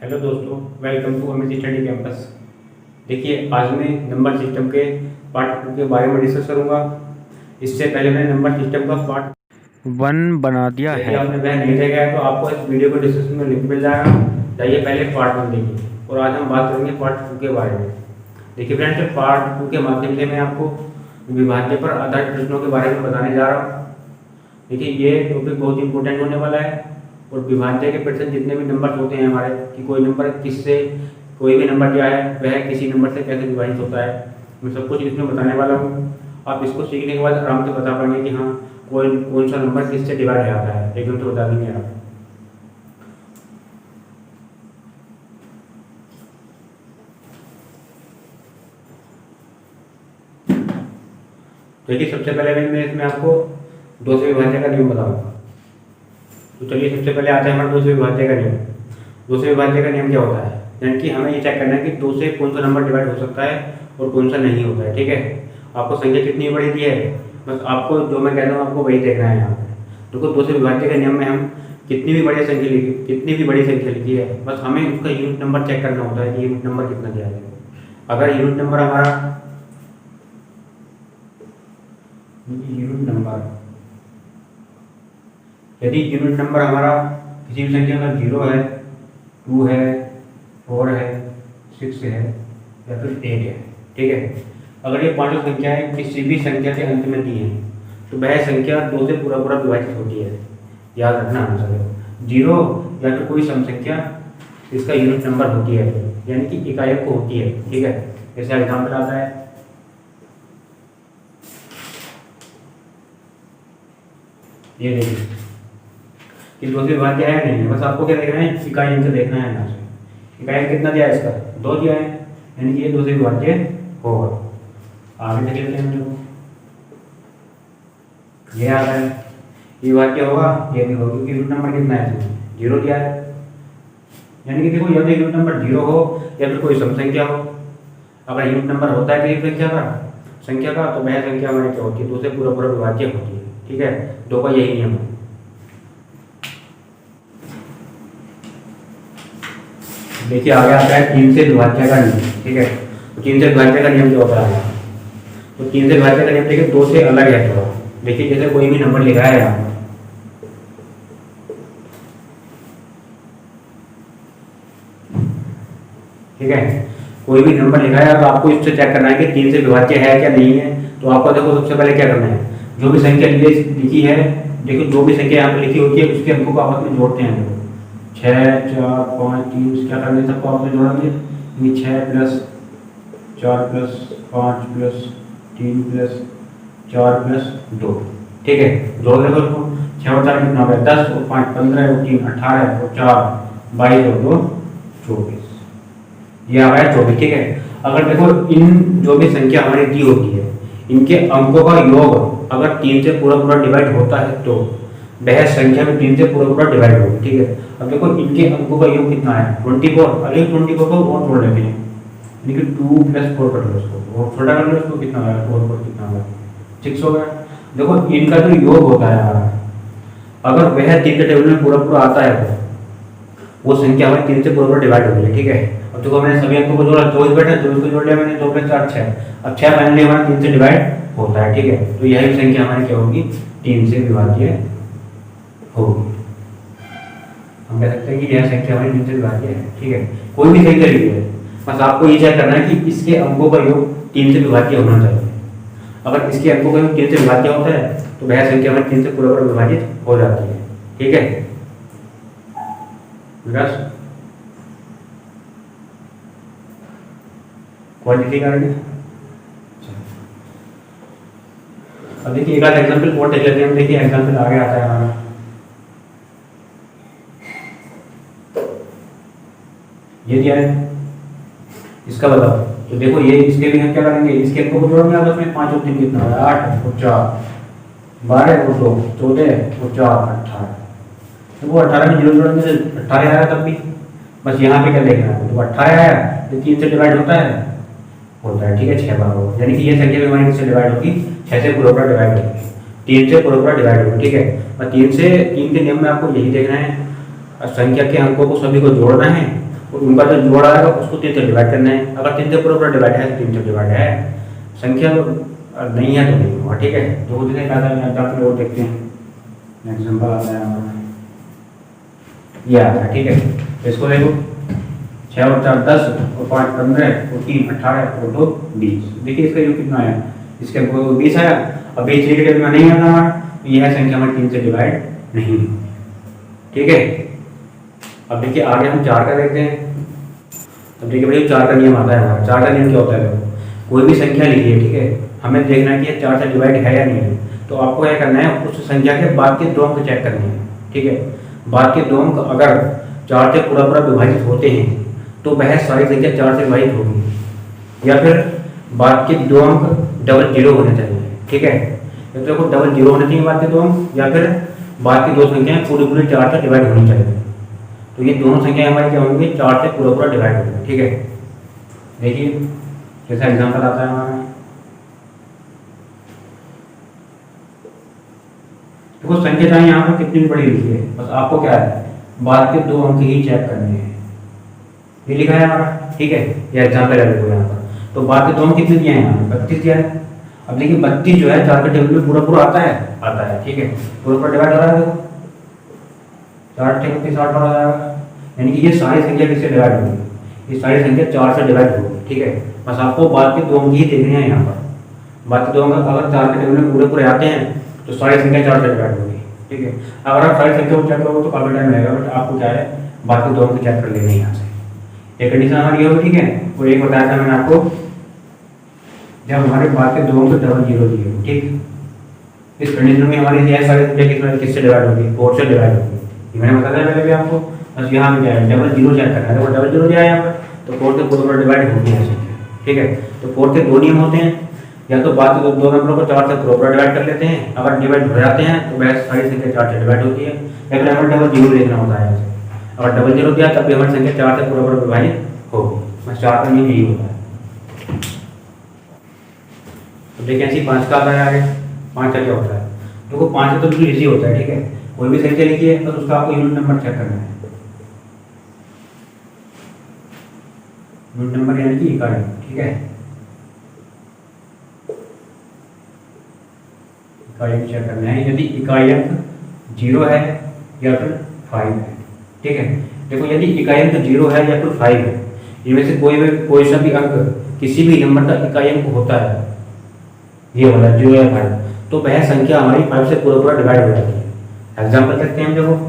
Hello दोस्तों, welcome to Amit study campus. देखिए, आज मैं नंबर सिस्टम के पार्ट 2 के बारे में डिस्कस करूंगा। इससे पहले मैंने नंबर सिस्टम का पार्ट 1 बना दिया है। यदि आपने वह नहीं देखा है तो आपको इस वीडियो को डिस्क्रिप्शन में लिंक मिल जाएगा। जाइए पहले पार्ट 1 देखिए और आज हम बात करेंगे पार्ट 2 के बारे में। देखिए फ्रेंड्स, पार्ट 2 के माध्यम से मैं आपको विभाज्य पर आधारित प्रश्नों के बारे में बताने जा रहा हूँ। देखिए, ये टॉपिक बहुत इंपॉर्टेंट होने वाला है और विभाज्य के प्रतिशत जितने भी नंबर होते हैं हमारे कि कोई नंबर किससे, कोई भी नंबर क्या है वह किसी नंबर से कैसे विभाजित होता है, मैं सब कुछ इसमें बताने वाला हूँ। आप इसको सीखने के बाद आराम से बता पाएंगे कि हाँ कौन सा नंबर किससे डिवाइड हो जाता है, एकदम से बता देंगे आप। देखिए, सबसे पहले मैं इसमें आपको 2 से विभाज्य का नियम बताऊंगा। तो चलिए, सबसे पहले आता है हमारा 2 से विभाज्य का नियम। 2 से विभाज्य का नियम क्या होता है, यानी कि हमें ये चेक करना है कि 2 से कौन सा नंबर डिवाइड हो सकता है और कौन सा नहीं होता है। ठीक है, आपको संख्या कितनी बड़ी दी है, बस आपको जो मैं कहता हूँ आपको वही देखना है यहाँ पे। देखो, 2 से विभाज्य के नियम में हम कितनी भी बड़ी संख्या लिखी है, बस हमें उसका यूनिट नंबर चेक करना होता है कि यूनिट नंबर कितना दिया है। अगर यूनिट नंबर यदि यूनिट नंबर हमारा किसी भी संख्या का 0 है, 2 है, 4 है, 6 है या फिर 8 है, ठीक है। अगर ये पांचों संख्याएं किसी भी संख्या के अंत में दी हैं तो वह संख्या 2 से पूरा विभाजित होती है। याद रखना हमेशा 0 या फिर कोई सम संख्या इसका यूनिट नंबर होती है, यानी कि इकाइयों को होती है। ठीक है, जैसे एग्जाम्पल आता है, ये देखिए कि 2 से विभाज्य है नहीं है, बस आपको क्या देखना है, इकाई अंक देखना है। यहाँ से इकाई अंक कितना दिया है, इसका 2 दिया है, यानी कि ये 2 से विभाज्य होगा। आगे देख लेते हैं, देखो ये आ रहा है, ये विभाज्य होगा, ये भी होगा, क्योंकि यूनिट नंबर कितना है इसमें 0 दिया है। यानी कि देखो, या तो यूनिट नंबर 0 हो या फिर कोई सम संख्या हो। अगर यूनिट नंबर होता है किसी संख्या का तो वह संख्या हमारी क्या होती है, 2 से पूरा विभाज्य होती है। ठीक है, 2 का यही नियम है। देखिए, आगे आता है 3 से विभाज्य का नियम। ठीक है, तो 3 से विभाज्य का नियम क्या होता है, तो 3 से विभाज्य का नियम देखिए 2 से अलग है थोड़ा। देखिए, जैसे कोई भी नंबर लिखा है यहाँ, ठीक है, कोई भी नंबर लिखा है तो आपको इससे चेक करना है कि 3 से विभाज्य है क्या नहीं है। तो आपको देखो, सबसे पहले क्या करना है, जो भी संख्या लिखी है, देखो जो भी संख्या यहाँ पे लिखी होती है उसके अंकों को आपस में जोड़ते हैं। देखो 6, 4, 5, 3 क्या करेंगे, सबको आपस में जोड़ेंगे। 6 + 4 + 5 + 3 + 4 + 2। ठीक है, जोड़ देगा उसको। 6 और 4 कितना हो गया, 10 और 5 15 और 3 18 और 4 22 और 2 24, ये आ गया 24। ठीक है, अगर देखो इन जो भी संख्या हमारी दी होती है इनके अंकों का योग अगर 3 से पूरा डिवाइड होता है तो वह संख्या में 3 से पूरा डिवाइड होगी। ठीक है, अब देखो इनके अंकों का योग कितना है 24। अगले 24 को और जोड़ लेते हैं, यानी कि 2 + 4 कर लो इसको, और छोटा कर लो इसको, कितना होगा 4 कितना होगा 6 होगा। देखो इनका जो योग होता है हमारा, अगर वह 3 के टेबल में पूरा आता है तो वो संख्या हमारी 3 से पूरा डिवाइड हो गई। ठीक है, अब देखो मैंने सभी अंकों को जोड़ा, 24 बैठा, 24 को जोड़ लिया मैंने, 2 + 4 6। अब 6 फाइनली हमारा 3 से डिवाइड होता है। ठीक है, तो यही संख्या हमारी क्या होगी, 3 से विभाज्य होगी। हम कह सकते हैं कि यह संख्या हमारी 3 से विभाज्य है। ठीक है, कोई भी संख्या लीजिए, बस आपको ये चेक करना है कि इसके अंकों का योग 3 से विभाज्य होना चाहिए। अगर इसके अंकों का योग 3 से विभाज्य होता है तो वह संख्या हमारी 3 से पूरा विभाजित हो जाती है। ठीक है विकास, क्वांटिटी करेंगे। अब देखिए एक आध एग्जांपल और देख लेते हैं। देखिए एग्जांपल आगे आता है हमारा, ये दिया है, इसका बताओ। तो देखो ये इसके लिए हम क्या करेंगे, इसके अंकों को जोड़ेंगे आपस में। 5 और 3 कितना है 8 और 4 12 और 2 14 और 4 18। तो वो 18 में 0 जोड़ेंगे तो 18 आया तब भी। बस यहाँ पे क्या देखना है, तो 18 आया तो 3 से डिवाइड होता है। ठीक है, 6 बार होगा, यानी कि ये संख्या भी हमारी किससे डिवाइड होगी, 6 से पूरा डिवाइड होगी, 3 से पूरा डिवाइड होगी। ठीक है, और 3 के नियम में आपको यही देखना है, संख्या के अंकों को सभी को जोड़ना है और उनका जो जोड़ आएगा उसको 3 से डिवाइड करना है। अगर 3 से पूरा डिवाइड है तो 3 से डिवाइड है, संख्या नहीं है तो नहीं होगा। ठीक है, तो जैसे एग्जाम्पल और देखते हैं। एग्जाम्पल आता है हमारा ये आता है। ठीक है, इसको देखो 6 और 4 10 और 5 15 और 3 18 और 2 20। देखिए इसका योग कितना आया, इसके 20 आया। अब 20 नेगेटिव में नहीं आता हमारा, तो यह संख्या हमारी 3 से डिवाइड नहीं। ठीक है, अब देखिए आगे हम 4 का देखते हैं। अब देखिए भाई 4 का नियम आता है हमारा। 4 का नियम क्या होता है, कोई भी संख्या लिखिए, ठीक है, हमें देखना है कि 4 से डिवाइड है या नहीं है। तो आपको क्या करना है, उस संख्या के बाद के 2 अंक चेक करने हैं। ठीक है, बाद के 2 अंक अगर 4 से पूरा विभाजित होते हैं तो वह सारी संख्या 4 से विभाजित होगी, या फिर बाद के 2 अंक डबल जीरो होने चाहिए। ठीक है, तो देखो डबल जीरो होने चाहिए बाद के 2 अंक, या फिर बाद की 2 संख्याएं पूरी 4 से डिवाइड होनी चाहिए। तो ये दोनों संख्याएं हमारी क्या होंगी, 4 से पूरा डिवाइड होंगी। ठीक है, देखिए जैसा एग्जाम्पल आता है हमारा, देखो संख्या चाहे यहाँ पर कितनी भी बड़ी लिखी है, बस आपको क्या है, बाद के 2 अंक ही चेक करने हैं। ये लिखा है हमारा। ठीक है, ये एग्जाम्पल है देखो यहाँ पर। तो बाद के 2 अंक कितने दिए हैं यहाँ पर, 32 दिया है। अब देखिए 32 जो है 4 के टेबल में पूरा आता है, आता है। ठीक है, पूरा डिवाइड हो रहा है, देखो 4 × 32 60 हो रहा है। यानी कि ये सारी संख्या किससे डिवाइड होगी, ये सारी संख्या 4 से डिवाइड होगी। ठीक है, बस आपको बाद के 2 अंक ही देखने हैं यहाँ पर। बाद के 2 अंक अगर 4 के टेबल में पूरे आते हैं तो सारी संख्या 4 से डिवाइड होगी। ठीक है, अगर आप सारी संख्या को चेक करोगे तो काफी टाइम लगेगा, बट आपको क्या है, बाद के 2 अंक चेक कर लेने यहाँ से। एक कंडीशन हमारी होगी। ठीक है, और एक बताया था मैंने आपको, जब हमारे बाद के 2 अंक डबल जीरो दिए। ठीक, इस कंडीशन में हमारी यह सारी संख्या किससे डिवाइड होगी, 4 से डिवाइड होगी। ये मैंने बताया पहले भी आपको। बस यहाँ पे क्या है, डबल जीरो चेक करना है। तो डबल जीरो दिया है यहाँ पर, तो 4 से पूरा डिवाइड होगी है संख्या। ठीक है, तो 4 के 2 नियम होते हैं, या तो बाद के 2 नंबरों को 4 से पूरा डिवाइड कर लेते हैं, अगर डिवाइड हो जाते हैं तो वह सारी संख्या 4 से डिवाइड होती है। लेकिन हमें डबल जीरो देखना होता है, अगर डबल जीरो दिया तब भी हमारी संख्या 4 से पूरा विभाजित होगी। बस 4 का नियम यही होता है। तो देखिए ऐसी 5 का आता है आगे। 5 का क्या होता है, देखो 5 तो बिल्कुल इजी होता है। ठीक है, कोई भी संख्या लिखिए, बस उसका आपको यूनिट नंबर चेक करना है। यूनिट नंबर यानी कि इकाई। ठीक है, इकाई चेक करना है, यदि इकाई अंक 0 है या फिर 5 है। ठीक है, देखो यदि इकाई अंक 0 है या फिर 5 है, इनमें से कोई सा भी अंक किसी भी नंबर का इकाई अंक होता है, ये वाला 0 या 5, तो वह संख्या हमारी 5 से पूरा डिवाइड हो जाती है। एग्जाम्पल देखते हैं, देखो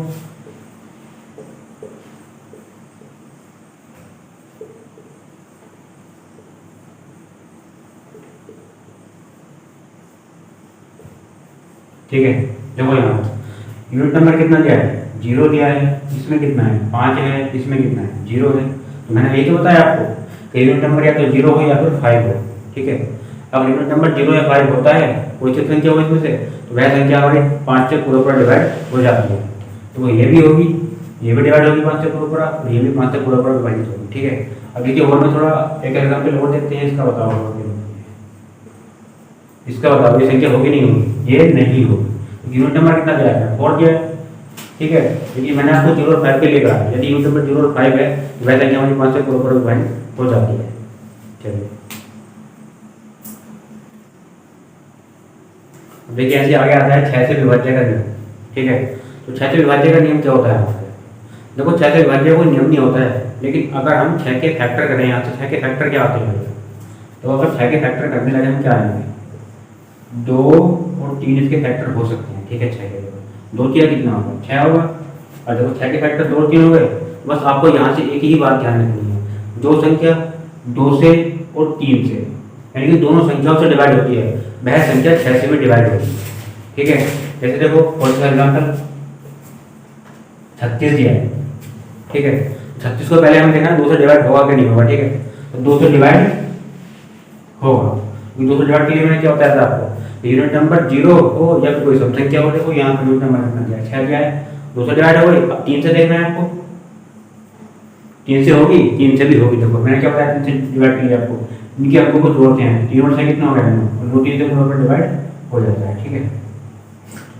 ठीक है, देखो यहाँ यूनिट नंबर कितना दिया है, 0 दिया है, इसमें कितना है 5 है, इसमें कितना है 0 है। तो मैंने यही तो बताया आपको कि यूनिट नंबर या तो 0 हो या फिर 5 हो। ठीक है, अब यूनिट नंबर 0 या 5 होता है, कोई सी संख्या हो इसमें से, तो वह संख्या हमारी 5 से पूरा डिवाइड हो जाती है। तो ये भी होगी, ये भी डिवाइड होगी 5 से पूरा, और ये भी 5 से पूरा डिवाइड होगी। ठीक है, अब देखिए और में थोड़ा एक एग्जाम्पल और देखते हैं, इसका बताओ, इसका बताओ ये संख्या होगी नहीं होगी, ये नहीं होगी। यूनिट नंबर कितना दिया है, 4 दिया है। ठीक है, देखिए मैंने आपको 0 और 5 के लिए कहा, यदि यूनिट नंबर 0 और 5 है तो वह संख्या हमारी 5 से पूरा डिवाइड हो जाती है। चलिए देखिए ऐसे आगे आता है 6 से विभाज्य का नियम। ठीक है, तो 6 से विभाज्य का नियम क्या होता है, देखो 6 से विभाज्य कोई नियम नहीं होता है, लेकिन अगर हम 6 के फैक्टर करें यहाँ तो 6 के फैक्टर क्या आते हैं, तो अगर 6 के फैक्टर करने लगे हम क्या आएंगे, 2 और 3 इसके फैक्टर हो सकते हैं। ठीक है, 6 के 2 किया कितना होगा, 6 होगा। और देखो 6 के फैक्टर 2 और 3 हो गए। बस आपको यहाँ से एक ही बात ध्यान रखनी है, जो संख्या 2 से और 3 से यानी कि दोनों संख्याओं से डिवाइड होती है, वह संख्या 6 से भी डिवाइड होती है। ठीक है, जैसे देखो फॉर एग्जाम्पल 36 दिया है। ठीक है, 36 को पहले हमें देखना 2 से डिवाइड होगा कि नहीं होगा। ठीक है, तो 2 से डिवाइड होगा, 2 से डिवाइड के लिए मैंने क्या बताया था आपको, यूनिट नंबर 0 हो या फिर कोई सम संख्या हो। देखो यहाँ पर यूनिट नंबर कितना दिया है, 6 दिया है, 2 से डिवाइड हो गई। अब 3 से देखना है आपको, 3 से होगी, 3 से भी होगी। देखो मैंने क्या बताया, 3 से डिवाइड के लिए आपको इनके अंकों को जोड़ते हैं, 3 और 6 कितना हो गया, 2 3 से पूरा डिवाइड हो जाता है। ठीक है,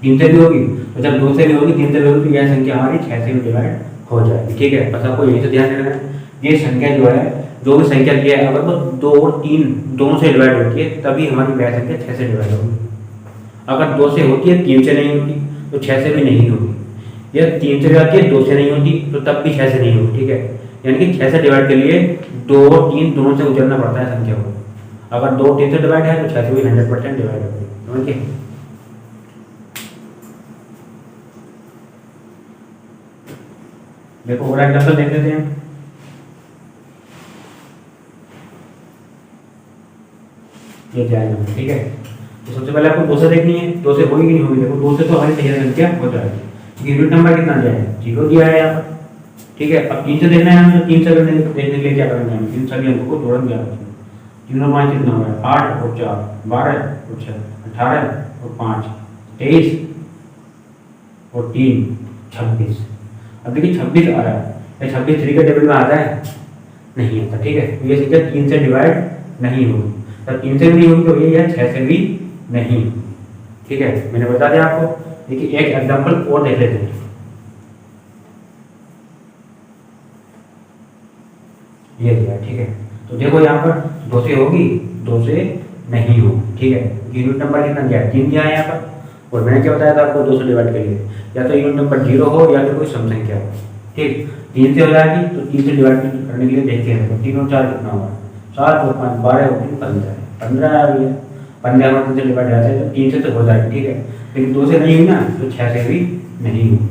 3 से भी होगी, तो जब 2 से भी होगी, 3 से भी होगी, तो यह संख्या हमारी 6 से भी डिवाइड हो जाएगी। ठीक है, बस आपको यही से ध्यान रखना है, ये संख्या जो है, जो भी संख्या ली है, अगर वो 2 और 3 दोनों से डिवाइड होती है तभी हमारी वह संख्या 6 से डिवाइड होगी। अगर 2 से होती है 3 से नहीं होती तो 6 से भी नहीं होगी, या 3 से जाती है 2 से नहीं होती तो तब भी 6 से नहीं होगी। ठीक है, यानी कि 6 से डिवाइड के लिए 2 और 3 दोनों से गुजरना पड़ता है संख्या को। अगर 2 3 से डिवाइड है तो 6 से भी 100% डिवाइड होगी। समझिए, देखो और एग्जाम्पल देख लेते हैं। ये जाएगा, ठीक है। तो सबसे पहले आपको 2 से देखनी है, 2 से होगी कि नहीं होगी। देखो 2 से तो हमारी सही संख्या हो जाएगी, यूनिट नंबर कितना दिया है, 0 दिया है यहाँ पर। ठीक है, अब 3 से देखना है हमें, तो 3 से देखने के लिए क्या करना है, इन सभी अंकों को जोड़ दिया है। 3 और 5 कितना हो गया, 8 और 4 12 और 6 18 और 5 23 और 3 26। अब देखिए 26 आ रहा है, 26 3 के टेबल में आता है, नहीं आता। ठीक है, तो ये संख्या 3 से डिवाइड नहीं होगी, तो 3 से भी नहीं होगी तो ये है 6 से भी नहीं। ठीक है, मैंने बता दिया आपको। देखिए एक एग्जांपल और देख लेते हैं। ये दिया, ठीक है। तो देखो यहाँ पर 2 से होगी, 2 से नहीं होगी। ठीक है, यूनिट नंबर कितना दिया है, 3 दिया है यहाँ पर। और मैंने क्या बताया था आपको 2 से डिवाइड के लिए, या तो यूनिट नंबर 0 हो या फिर कोई सम संख्या हो। ठीक, 3 से हो जाएगी तो 3 से डिवाइड करने के लिए देखते हैं। 3 और 4 कितना होगा, 7 और 5 12 और 3 15 15 आ रही है। 15 हमारे 3 से डिवाइड जाते हैं तो 3 से तो हो जाएगी। ठीक है, लेकिन 2 से नहीं हुई ना तो 6 से भी नहीं होगी,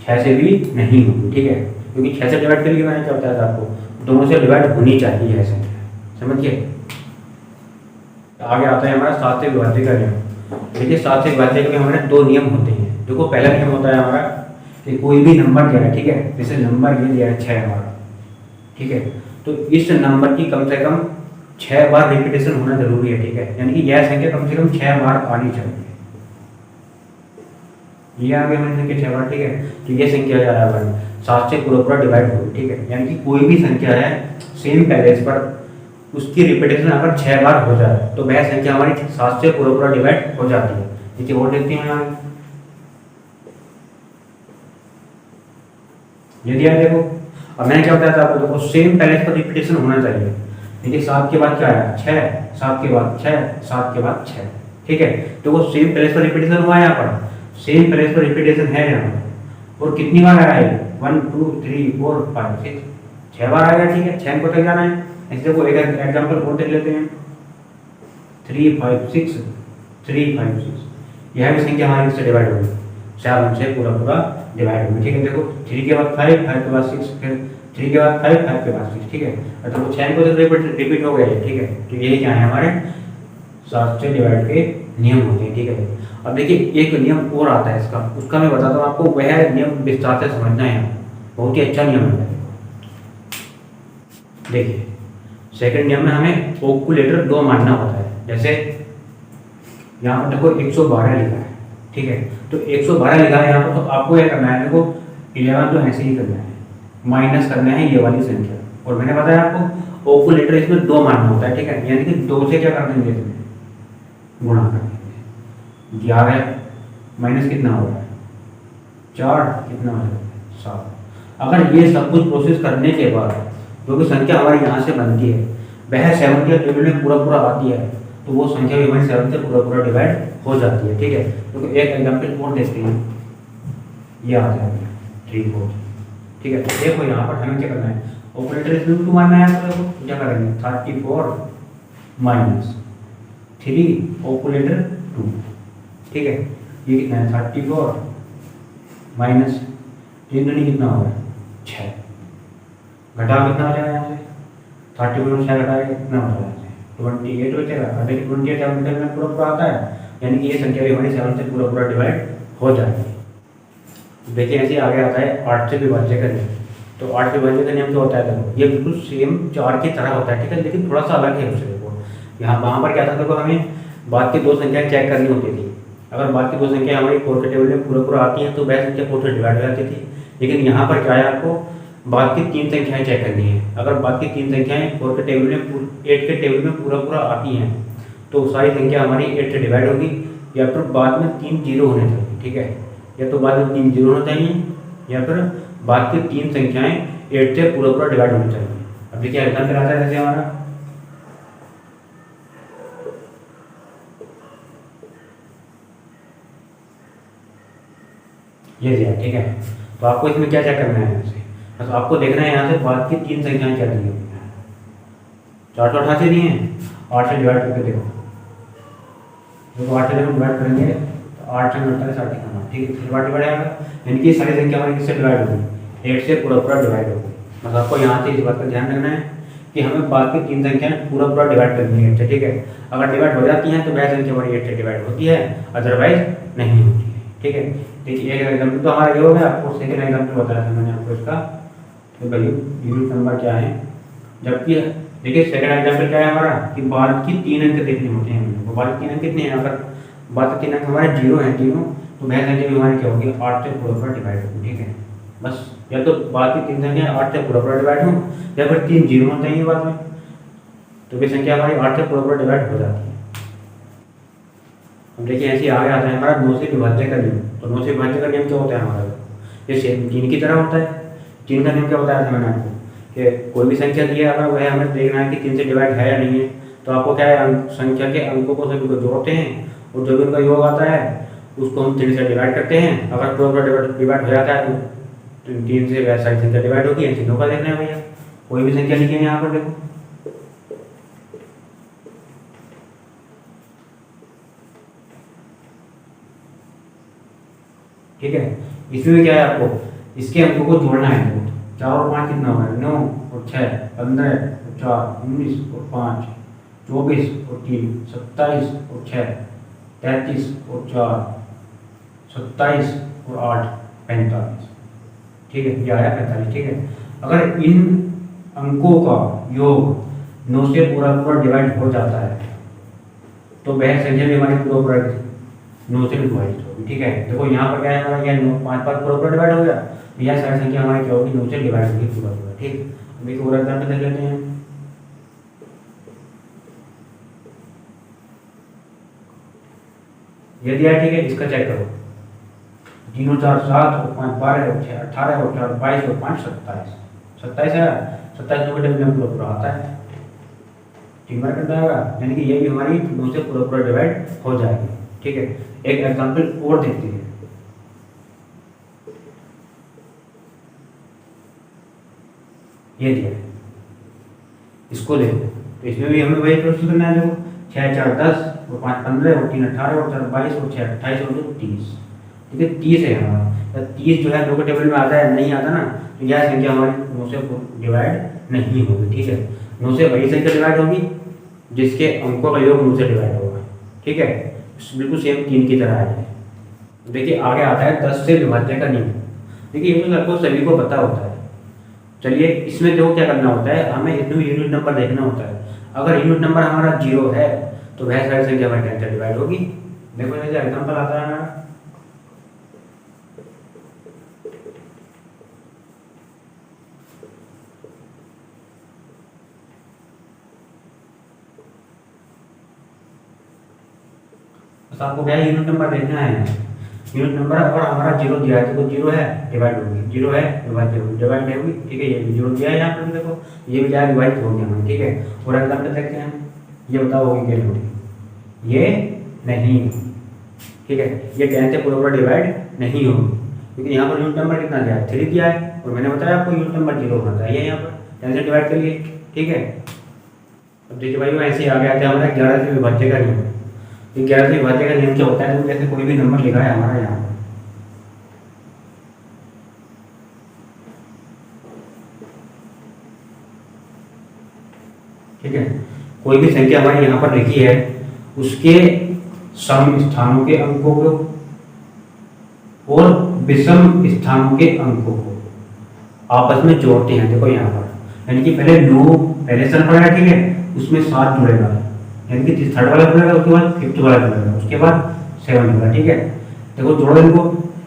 6 से भी नहीं होगी। ठीक है, क्योंकि 6 से डिवाइड के लिए मैंने क्या बताया था आपको, दोनों से डिवाइड होनी चाहिए ऐसे। समझिए, आगे आता है हमारा 7 से विभाज्य का नियम। देखिए 7 से विभाज्य के हमारे 2 नियम होते हैं। देखो पहला नियम होता है हमारा कि कोई भी नंबर दिया है, ठीक है, जैसे नंबर ये दिया है 6 हमारा। ठीक है, तो इस नंबर की कम से कम 6 बार रिपीटेशन होना जरूरी है। ठीक है, यानी कि यह संख्या कम से कम 6 बार आनी चाहिए। ये आ गया हमारी संख्या 6 बार। ठीक है, तो ये संख्या आ रहा है 7 से पूरा डिवाइड होगी। ठीक है, यानी कि कोई भी संख्या है सेम पैलेस पर उसकी रिपीटेशन अगर 6 बार हो जाए तो वह संख्या हमारी 7 से पूरा डिवाइड हो जाती है। देखिए और देखते हैं यहाँ, ये दिया है देखो। अब मैंने क्या बताया था आपको, देखो सेम पैलेस पर रिपीटेशन होना चाहिए। देखिए 7 के बाद क्या आया 6, 7 के बाद 6, 7 के बाद 6। ठीक है, तो वो सेम पैलेस पर रिपीटेशन हुआ है यहाँ पर, सेम पैलेस पर रिपीटेशन है यहाँ पर। और कितनी बार आया है, 1 2 3 4 5 6, 6 बार आएगा। ठीक है, 6 को तक जाना है। ऐसे को एक एग्जांपल और देख लेते हैं। 3 5 6 3 5 6, यह भी संख्या हमारी इससे डिवाइड होगी, 7 से पूरा डिवाइड होगी। ठीक है, देखो 3 के बाद 5, 5 के बाद 6, फिर 3 के बाद 5, 5 के बाद 6। ठीक है, तो 6 को तो रिपीट हो गया है। ठीक है, तो यही क्या है हमारे 7 से डिवाइड के नियम होते हैं। ठीक है, अब देखिए एक नियम और आता है इसका, उसका मैं बताता हूँ आपको। वह नियम विस्तार से समझना है, बहुत ही अच्छा नियम है। देखिए सेकंड नियम में हमें ओकुलेटर 2 मानना होता है। जैसे यहाँ पर देखो 112 लिखा है। ठीक है, तो 112 लिखा है यहाँ पर, तो आपको क्या करना है, देखो 11 तो ऐसे ही करना है, माइनस करना है ये वाली संख्या। और मैंने बताया आपको ओकुलेटर इसमें 2 मानना होता है। ठीक है, यानी कि 2 से क्या कर देंगे, इसमें गुणा कर देंगे। 11 माइनस कितना हो रहा है 4, कितना हो रहा है 7। अगर ये सब कुछ प्रोसेस करने के बाद जो भी संख्या हमारी यहाँ से बनती है वह 7 के टेबल में पूरा आती है, तो वो संख्या भी हमारी 7 से पूरा डिवाइड हो जाती है। ठीक है, तो एक एग्जांपल और देखते हैं, ये आ जाएगा 3 4। ठीक है, तो देखो यहाँ पर हमें क्या करना है, ऑपरेटर इसमें 2 मानना है, तो देखो क्या करेंगे 34 माइनस 3 ऑपरेटर 2। ठीक है, ये कितना है 34 माइनस 3 दूनी कितना हो रहा है 6, घटाओ कितना हो जाएगा यहाँ से 34 में 6 घटाएगा कितना हो जाएगा 28 बचेगा। और देखिए 28 7 में पूरा आता है, यानी कि ये संख्या भी हमारी 7 से पूरा डिवाइड हो जाएगी। देखिए ऐसे आगे आता है 8 से विभाज्य का नियम। तो 8 से विभाज्य का नियम क्या होता है, देखो ये बिल्कुल सेम 4 की तरह होता है। ठीक है, लेकिन थोड़ा सा अलग है उससे। देखो यहाँ वहाँ पर क्या था, देखो हमें बाद की 2 संख्याएं चेक करनी होती थी। अगर बाद की 2 संख्याएं हमारी 4 के टेबल में पूरा आती हैं तो वह संख्या 4 से डिवाइड हो जाती थी। लेकिन यहाँ पर क्या है, आपको बाद की 3 संख्याएं चेक करनी है। अगर बाद की 3 संख्याएं 4 के टेबल में 8 के टेबल में पूरा आती हैं तो सारी संख्या हमारी 8 से डिवाइड होगी, या फिर बाद में 3 जीरो होने चाहिए। ठीक है, या तो बाद में 3 जीरो होना चाहिए, या फिर बाद की 3 संख्याएं 8 से पूरा पूरा डिवाइड होना चाहिए। अब देखिए एग्जाम्पल आता है जैसे हमारा ये दिया, ठीक है। तो आपको इसमें क्या क्या करना है यहाँ से, बस आपको देखना है यहाँ से बाद की 3 संख्याएं क्या दी हुई हैं। 488 दिए हैं, 8 से डिवाइड करके देखो, देखो 8 से जब डिवाइड करेंगे तो 8 से 48 8 का, ठीक है, 3 डिवाइड आएगा, यानी कि सारी संख्या हमारी किससे डिवाइड होगी, 8 से पूरा पूरा डिवाइड होगी। बस आपको यहाँ से इस बात का ध्यान रखना है कि हमें बाद की 3 संख्याएं पूरा पूरा डिवाइड करनी है 8 से, ठीक है। अगर डिवाइड हो जाती हैं तो वह संख्या हमारी 8 से डिवाइड होती है, अदरवाइज नहीं होती है, ठीक है। देखिए एक एग्जाम्पल तो हमारा ये हो गया, आपको सेकंड एग्जाम्पल बताया था मैंने आपको इसका, तो भाई यूनिट नंबर क्या है, जबकि देखिए सेकंड एग्जाम्पल क्या है हमारा कि बाद की 3 अंक देखने होते हैं हमें, तो बाद की 3 अंक कितने हैं, अगर बाद के 3 अंक हमारे 0 हैं तीनों, तो वह संख्या भी हमारी क्या होगी, 8 से पूरा पूरा डिवाइड होगी, ठीक है। बस या तो बाद की 3 संख्या 8 से पूरा पूरा डिवाइड हो, या फिर 3 0 होना चाहिए बाद में, तो वे संख्या हमारी 8 से पूरा पूरा डिवाइड हो जाती है। अब देखिए ऐसे आगे आता है हमारा 9 से विभाज्य का नियम। तो 9 से विभाज्य का नियम क्या होता है हमारा, ये सेम 3 की तरह होता है। 3 का नियम क्या बताया था मैंने आपको कि कोई भी संख्या दी है, अगर वह हमें देखना है कि 3 से डिवाइड है या नहीं है, तो आपको क्या है, संख्या के अंकों को सभी को जोड़ते हैं और जो भी उनका योग आता है उसको हम 3 से डिवाइड करते हैं। अगर पूरा डिवाइड हो जाता है तो 3 से वह सारी संख्या डिवाइड होगी, तीनों का देखना है भैया। कोई भी संख्या लिखी है यहाँ पर देखो, ठीक है। इसमें क्या है, आपको इसके अंकों को जोड़ना है। 4 और 5 कितना होगा, 9 और 6 15 और 4 19 और 5 24 और 3 27 और 6 33 और 4 27 और 8 45, ठीक है, ये आया 45, ठीक है। अगर इन अंकों का योग 9 से पूरा पूरा डिवाइड हो जाता है तो वह संख्या भी हमारी पूरा पूरा 9 से डिवाइड होगी, ठीक है। देखो यहाँ पर क्या है हमारा, यह 9 5 5 पूरा पूरा डिवाइड हो गया, तो यह सारी संख्या हमारी क्या होगी, 9 से डिवाइड होगी पूरा पूरा, ठीक। अब एक और एग्जाम्पल देख लेते हैं। ये दिया है, ठीक है, इसका चेक करो। 3 और 4 7 और 5 12 और 6 18 और 4 22 और 5 27, 27 है, 27 को डिवाइड पूरा पूरा आता है, ठीक है, करता है, यानी कि ये भी हमारी 9 से पूरा पूरा डिवाइड हो जाएगी, ठीक है। एक एग्जांपल और देखते हैं। ये दिया है, इसको देखो, तो इसमें भी हमें वही प्रोसेस करना है। देखो 6 4 10 और 5 15 और 3 18 और 4 22 और 6 28 और 2 30, ठीक है, 30 है हमारा। तो 30 जो है 2 के टेबल में आता है, नहीं आता ना, तो यह संख्या हमारी 9 से डिवाइड नहीं होगी, ठीक है। 9 से वही संख्या डिवाइड होगी जिसके अंकों का योग 9 से डिवाइड होगा, ठीक है, बिल्कुल सेम 3 की तरह है। देखिए आगे आता है 10 से विभाज्य का नियम। देखिए ये तो लगभग सभी को पता होता है। चलिए इसमें देखो क्या करना होता है, हमें इसमें यूनिट नंबर देखना होता है। अगर यूनिट नंबर हमारा 0 है तो वह सारी संख्या हमारी 10 से डिवाइड होगी। देखो जैसे एग्जाम्पल आता है हमारा, बस आपको क्या यूनिट नंबर देखना है। यूनिट नंबर और हमारा 0 दिया है, तो 0 है डिवाइड होगी, 0 है विभाज्य होगी, डिवाइड होगी, ठीक है। ये भी 0 दिया है यहाँ पर, देखो ये भी क्या है, डिवाइड हो गया हमें, ठीक है। और एग्जाम्पल देखते हैं, ये बताओ होगी क्या होगी, ये नहीं, ठीक है, ये 10 से पूरा पूरा डिवाइड नहीं होगी, क्योंकि यहाँ पर यूनिट नंबर कितना दिया है, 3 दिया है, और मैंने बताया आपको यूनिट नंबर 0 होना चाहिए यहाँ पर, 10 से डिवाइड करिए, ठीक है। अब देखिए भाई ऐसे ही आ गया था हमारा 11 से विभाज्य का नियम। 11 से विभाज्य का नियम क्या होता है, तो जैसे कोई भी नंबर लिखा है हमारा यहाँ पर, ठीक है, कोई भी संख्या हमारी यहाँ पर लिखी है, उसके सम स्थानों के अंकों को और विषम स्थानों के अंकों को आपस में जोड़ते हैं। देखो यहाँ पर, यानी कि पहले 9 पहले स्थान पड़ेगा, ठीक है, उसमें 7 जुड़ेगा, यानी कि थर्ड वाला जुड़ेगा, उसके बाद फिफ्थ वाला जुड़ेगा, उसके बाद 7 जुड़ेगा, ठीक है। देखो जोड़ो इनको,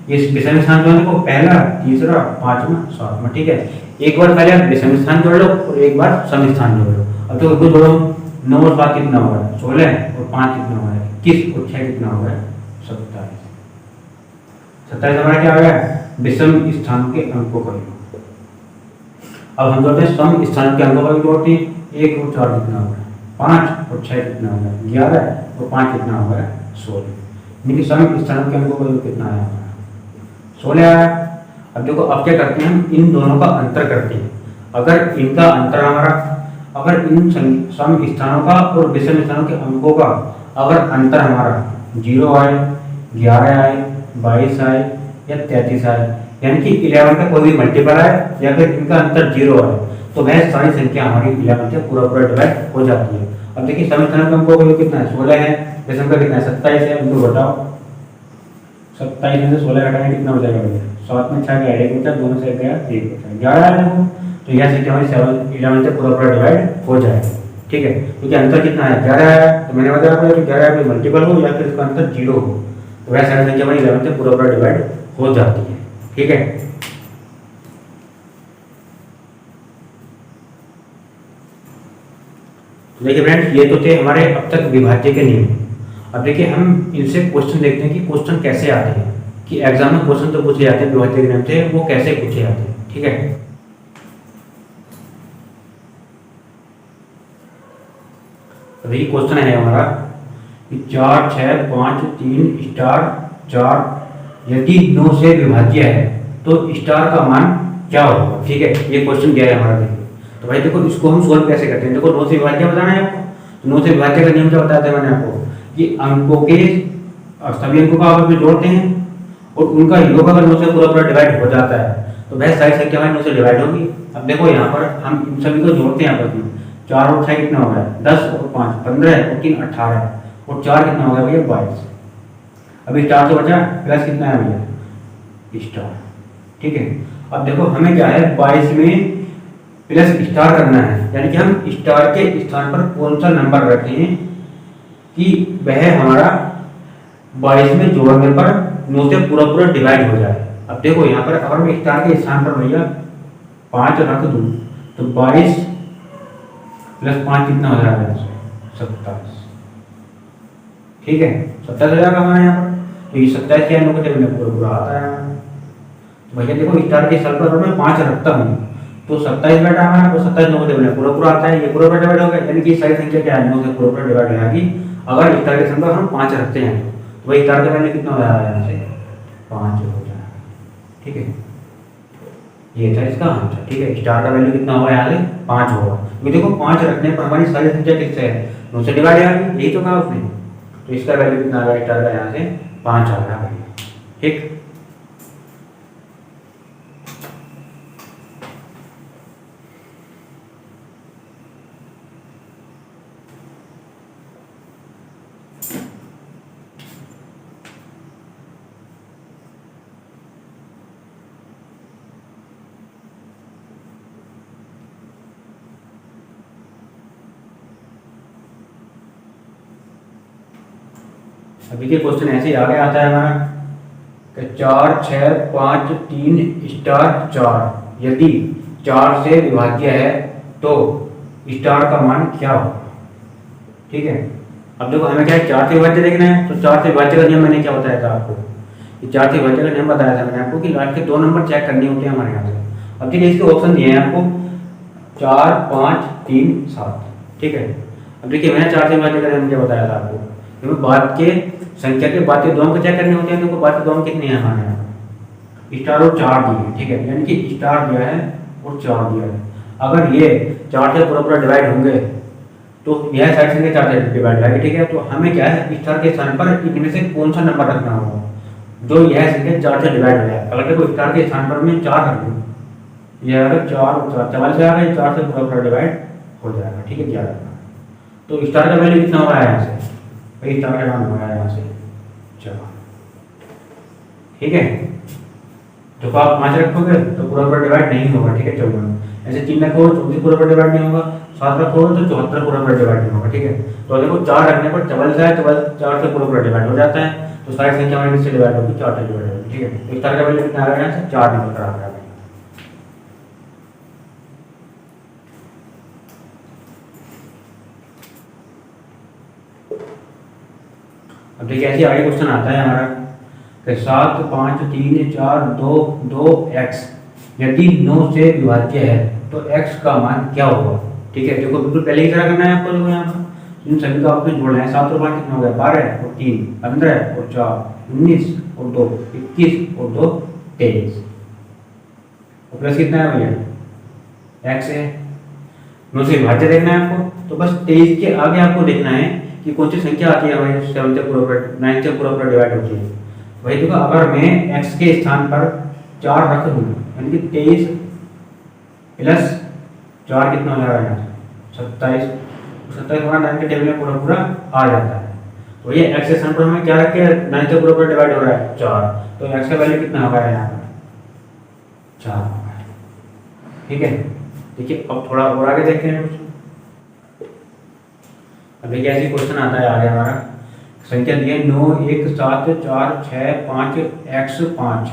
ये विषम स्थान जो है देखो, पहला तीसरा पांचवा सातवां, ठीक है। एक बार पहले आप विषम स्थान जोड़ लो और एक बार सम स्थान जोड़ लो। अब तो इसको जोड़ो, 9 और 7 कितना होगा, 16 और 5 कितना होगा, 21 और 6 कितना होगा, 27। 27 हमारा क्या आ गया, विषम स्थान के अंकों का योग। अब हम जोड़ते हैं सम स्थान के अंकों का भी जोड़ते हैं। 1 और 4 कितना होगा 5 और 6 कितना होगा 11 और 5 कितना होगा 16। यानी कि सम स्थान के अंकों का योग कितना आया हमारा 16 आया। अब देखो अब क्या करते हैं हम इन दोनों का अंतर करते हैं। अगर इनका अंतर हमारा अगर इन सम स्थानों का और विषम स्थानों के अंकों का अगर अंतर हमारा 0 आए 11 आए 22 आए या 33 आए यानी कि 11 का कोई भी मल्टीपल आए या फिर इनका अंतर 0 आए तो वह सारी संख्या हमारी 11 से पूरा पूरा डिवाइड हो जाती है। अब देखिए सम स्थानों के अंकों का कितना है 16 है, विषम का कितना है 27 है। उनको घटाओ 27 में से 16 घटाएंगे कितना हो जाएगा भैया 7 में 6 गया 1 बचा, 2 में से गया 1 बचा 11 है। तो यह संख्या हमारी 11 से पूरा पूरा डिवाइड हो जाएगा। ठीक है क्योंकि अंतर कितना है 11 है तो मैंने बताया आपको कि 11 कोई मल्टीपल हो या फिर इसका अंतर 0 हो तो वह सारी संख्या हमारी 11 से पूरा पूरा डिवाइड हो जाती है। ठीक है तो देखिए फ्रेंड्स ये तो थे हमारे अब तक विभाज्य के नियम। अब देखिए हम इनसे क्वेश्चन देखते हैं कि क्वेश्चन कैसे आते हैं कि एग्जाम में क्वेश्चन तो पूछे जाते हैं विभाज्य के नियम से वो कैसे पूछे जाते हैं। ठीक है तो देखिए क्वेश्चन है हमारा कि 4 6 5 3 स्टार 4 यदि 9 से विभाज्य है तो स्टार का मान क्या होगा। ठीक है ये क्वेश्चन दिया है हमारा। देखिए तो भाई देखो इसको हम सोल्व कैसे करते हैं। देखो 9 से विभाज्य बताना है आपको तो 9 से विभाज्य का नियम क्या बताया था मैंने आपको कि अंकों के सभी अंकों का आपस में जोड़ते हैं और उनका योग अगर 9 से पूरा पूरा डिवाइड हो जाता है तो वह सारी संख्या हमारी 9 से डिवाइड होगी। अब देखो यहाँ पर हम इन सभी को जोड़ते हैं आपस में 4 और 6 कितना हो गया 10 और 5 15 और 3 18 और 4 कितना हो गया भैया 22। अभी 4 से बचा प्लस कितना है भैया स्टार। ठीक है अब देखो हमें क्या है 22 में प्लस स्टार करना है यानी कि हम स्टार के स्थान पर कौन सा नंबर रखें कि वह हमारा 22 में जोड़ने पर 9 से पूरा पूरा डिवाइड हो जाए। अब देखो यहाँ पर अगर मैं स्टार के स्थान पर भैया 5 रख दूं तो 22 प्लस 5 कितना हो जाएगा 27। ठीक है 27 हो जाएगा हमारे यहाँ पर। तो ये 27 क्या है पूरा पूरा आता है। तो भैया देखो स्टार के स्थान पर मैं 5 रखता हूँ तो 27 बैठा हमारा तो 27 9 से पूरा पूरा आता है। ये पूरा पूरा डिवाइड हो गया यानी कि सारी संख्या क्या है 9 से पूरा पूरा डिवाइड हो जाएगी। अगर स्टार के स्थान पर हम 5 रखते हैं तो वही स्टार का वैल्यू कितना हो जाएगा यहाँ से 5 हो जाएगा। ठीक है ये था इसका आंसर। ठीक है स्टार का वैल्यू कितना होगा यहाँ से 5 होगा क्योंकि देखो 5 रखने पर हमारी सारी संख्या किससे है 9 से डिवाइड आ गई यही तो कहा उसने। तो इसका वैल्यू कितना आ गया स्टार का यहाँ से 5 आ गया। ठीक अभी के क्वेश्चन ऐसे ही आगे आता है हमारा कि 4 6 5 3 स्टार 4 यदि 4 से विभाज्य है तो स्टार का मान क्या होगा। ठीक है अब देखो हमें क्या है 4 से विभाज्य देखना है तो 4 से विभाज्य का नियम मैंने क्या बताया था आपको कि 4 से विभाज्य का नियम बताया था मैंने आपको कि लास्ट के 2 नंबर चेक करने होते हैं हमारे यहाँ से। अब देखिए इसके ऑप्शन दिए हैं आपको 4 5 3 7। ठीक है अब देखिए मैंने 4 से विभाज्य का नियम क्या बताया था आपको क्योंकि बाद के संख्या के बाद के 2 को चेक करने होते हैं तो बाद के 2 कितने हैं हमारे यहाँ स्टार और 4 दिए। ठीक है यानी कि स्टार दिया है और 4 दिया है। अगर ये 4 से पूरा पूरा डिवाइड होंगे तो यह साइड संख्या 4 से डिवाइड होगी। ठीक है तो हमें क्या है स्टार के स्थान पर इनमें से कौन सा नंबर रखना होगा जो यह संख्या 4 से डिवाइड हो जाए। अगर देखो स्टार के स्थान पर मैं 4 रख दूँ यह अगर 4 44 आ गया 4 से पूरा पूरा डिवाइड हो जाएगा। ठीक है क्या रखना तो स्टार का वैल्यू कितना होगा यहाँ से भाई स्टार का मान होगा यहाँ से 4। ठीक है जब आप 5 रखोगे तो पूरा पूरा डिवाइड नहीं होगा। ठीक है 14 ऐसे 3 रखोगे 34 पूरा पूरा डिवाइड नहीं होगा 7 रखोगे तो 74 पूरा पूरा डिवाइड नहीं होगा। ठीक है तो देखो 4 रखने पर 44 है 4 से पूरा पूरा डिवाइड हो जाता है तो सारी संख्या हमारी किससे डिवाइड होगी 4 से डिवाइड होगी। ठीक है तो स्टार का वैल्यू कितना आ गया यहाँ से 4 निकल कर आ गया। अब देखिए ऐसे आगे क्वेश्चन आता है हमारा कि 7 5 3 4 2 2 x यदि 9 से विभाज्य है तो x का मान क्या होगा। ठीक है, देखो बिल्कुल पहले की तरह करना है आपको। देखो यहाँ पर इन सभी का आपको जोड़ना है। 7 और 5 कितना हो गया, 12 और 3 15 और 4 19 और 2 21 और 2 23 और प्लस कितना है भैया, x है। 9 से विभाज्य देखना है आपको, तो बस 23 के आगे आपको देखना है कि कौन सी संख्या आती है हमारी 7 से पूरा 9 से पूरा डिवाइड होती है। वही देखो, अगर मैं x के स्थान पर 4 रख दूँ, यानी कि 23 प्लस 4 कितना हो जाएगा यहाँ, 27। 27 हमारा 9 के टेबल में पूरा पूरा आ जाता है। तो ये x के स्थान पर हमें क्या रख के 9 से पूरा डिवाइड हो रहा है 4, तो x का वैल्यू कितना होगा यहाँ पर 4। ठीक है, देखिए अब थोड़ा और आगे देखते हैं। अब देखिए ऐसे क्वेश्चन आता है आगे हमारा, संख्या दी है 9 1 7 4 6 5 x 5,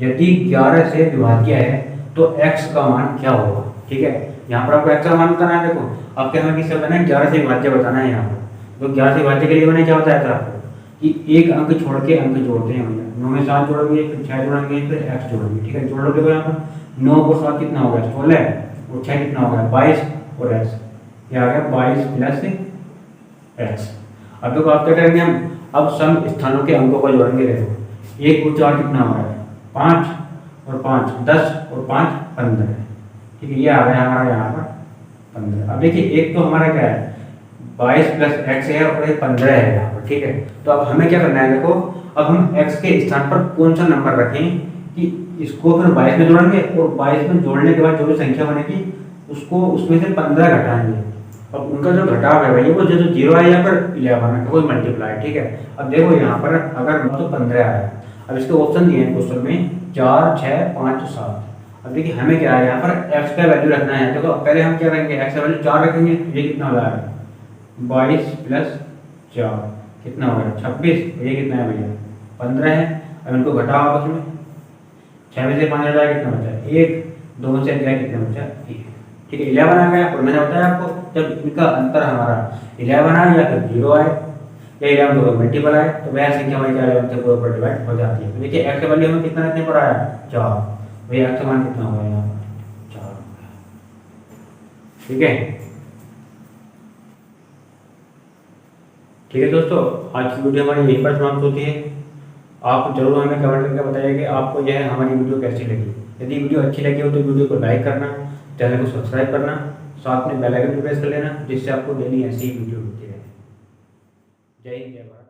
यदि 11 से विभाज्य है तो x का मान क्या होगा। ठीक है, यहाँ पर आपको x का मान बताना है। देखो अब क्या हमें किससे बताना है, 11 से विभाज्य बताना है। यहाँ पर तो 11 से विभाज्य के लिए मैंने क्या बताया था आपको कि एक अंक छोड़ के अंक जोड़ते हैं भैया। 9 में 7 जोड़ेंगे, फिर 6 जोड़ेंगे, फिर x जोड़ेंगे। ठीक है, जोड़ लो। देखो यहाँ पर 9 और 7 कितना हो गया 16 और 6 कितना हो गया 22 और x ये आ गया 22 प्लस x। अब देखो आप क्या करेंगे, हम अब सम स्थानों के अंकों को जोड़ेंगे। देखो 1 और 4 कितना हो रहा है 5 और 5 10 और 5 15। ठीक है, ये आ गया हमारा यहाँ पर 15। अब देखिए एक तो हमारा क्या है 22 प्लस x है और एक 15 है यहाँ पर। ठीक है, तो अब हमें क्या करना है, देखो अब हम x के स्थान पर कौन सा नंबर रखें कि इसको फिर 22 में जोड़ेंगे और 22 में जोड़ने के बाद जो भी संख्या बनेगी उसको उसमें से 15 घटाएंगे। अब उनका जो घटाव है भैया वो जो 0 है यहाँ पर 11 है, कोई मल्टीप्लाई। ठीक है, अब देखो यहाँ पर अगर तो 15 आया। अब इसके ऑप्शन दिए हैं क्वेश्चन में 4 6 5 7। अब देखिए हमें क्या है यहाँ पर x का वैल्यू रखना है। देखो पहले हम क्या करेंगे, x का वैल्यू 4 रखेंगे। ये कितना हो रहा है 22 प्लस 4 कितना हो गया 26। ये कितना है भैया 15 है। अब इनको घटाओ आपस में, 6 में से 5 हटाया कितना बचा है 1, 2 से गया कितना बचा 1। ठीक है, 11 आ गया। और मैंने बताया आपको जब इनका अंतर हमारा 11 आए या फिर 0 आए या 11 को मल्टीपल आए तो वह संख्या हमारी क्या 11 से पूरा डिवाइड हो जाती है। तो देखिए x का वैल्यू हमें कितना रखने पर आया 4, भैया x का मान कितना होगा यहाँ पर 4। ठीक है, ठीक है दोस्तों, आज की वीडियो हमारी यहीं पर समाप्त होती है। आप जरूर हमें कमेंट करके बताइए कि आपको यह हमारी वीडियो कैसी लगी। यदि वीडियो अच्छी लगी हो तो वीडियो को लाइक करना, चैनल को सब्सक्राइब करना, साथ में बेल आइकन भी प्रेस कर लेना, जिससे आपको डेली ऐसी ही वीडियो मिलती रहे। जय हिंद, जय भारत।